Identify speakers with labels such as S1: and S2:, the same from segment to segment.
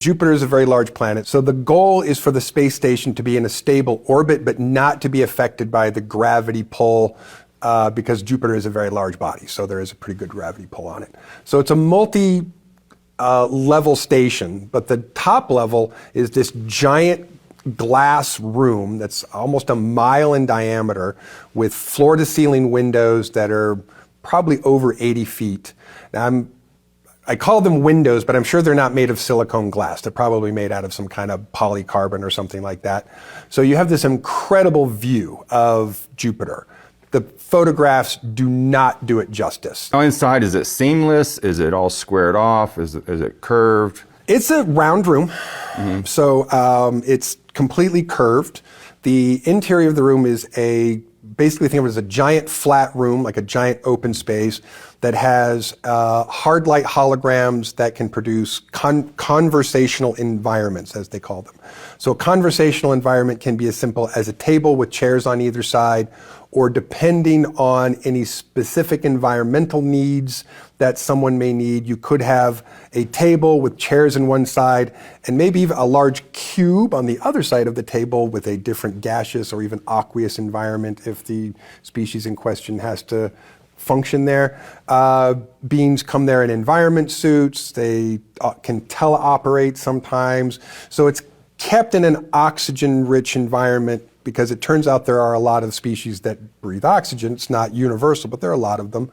S1: Jupiter is a very large planet, so the goal is for the space station to be in a stable orbit, but not to be affected by the gravity pull, because Jupiter is a very large body, so there is a pretty good gravity pull on it. So it's a multi-level station, but the top level is this giant glass room that's almost a mile in diameter with floor-to-ceiling windows that are probably over 80 feet. Now, I call them windows, but I'm sure they're not made of silicone glass. They're probably made out of some kind of polycarbon or something like that. So you have this incredible view of Jupiter. The photographs do not do it justice.
S2: Now inside, is it seamless? Is it all squared off? Is it curved?
S1: It's a round room, so it's completely curved. The interior of the room is basically think of it as a giant flat room, like a giant open space that has hard light holograms that can produce conversational environments, as they call them. So a conversational environment can be as simple as a table with chairs on either side, or depending on any specific environmental needs that someone may need, you could have a table with chairs on one side and maybe even a large cube on the other side of the table with a different gaseous or even aqueous environment if the species in question has to function there. Beings come there in environment suits. They can teleoperate sometimes. So it's kept in an oxygen-rich environment because it turns out there are a lot of species that breathe oxygen. It's not universal, but there are a lot of them.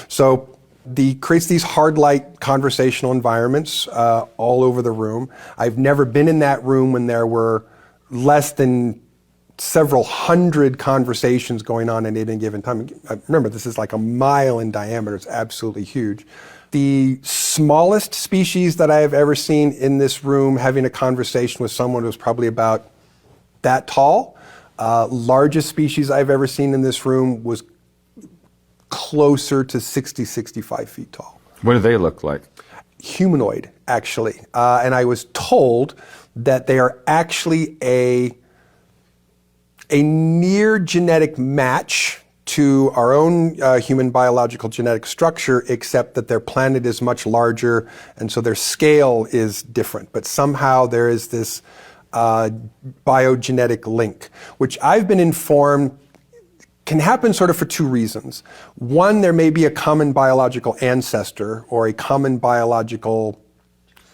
S1: So creates these hard light conversational environments all over the room. I've never been in that room when there were less than several hundred conversations going on at any given time. Remember, this is like a mile in diameter. It's absolutely huge. The smallest species that I have ever seen in this room having a conversation with someone was probably about that tall. Largest species I've ever seen in this room was closer to 60, 65 feet tall.
S2: What do they look like?
S1: Humanoid, actually. And I was told that they are actually a near genetic match to our own human biological genetic structure, except that their planet is much larger, and so their scale is different. But somehow there is this biogenetic link, which I've been informed can happen sort of for two reasons. One, there may be a common biological ancestor or a common biological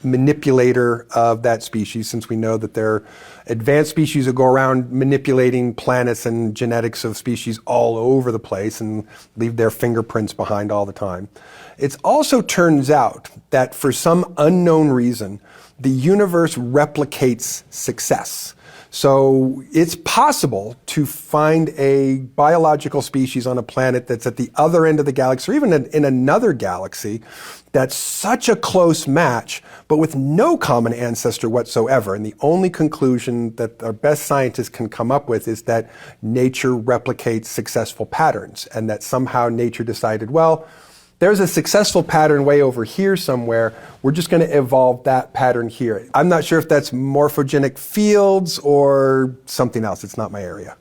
S1: manipulator of that species, since we know that there are advanced species that go around manipulating planets and genetics of species all over the place and leave their fingerprints behind all the time. It also turns out that for some unknown reason, the universe replicates success. So it's possible to find a biological species on a planet that's at the other end of the galaxy, or even in another galaxy, that's such a close match, but with no common ancestor whatsoever. And the only conclusion that our best scientists can come up with is that nature replicates successful patterns, and that somehow nature decided, well, there's a successful pattern way over here somewhere. We're just going to evolve that pattern here. I'm not sure if that's morphogenic fields or something else. It's not my area.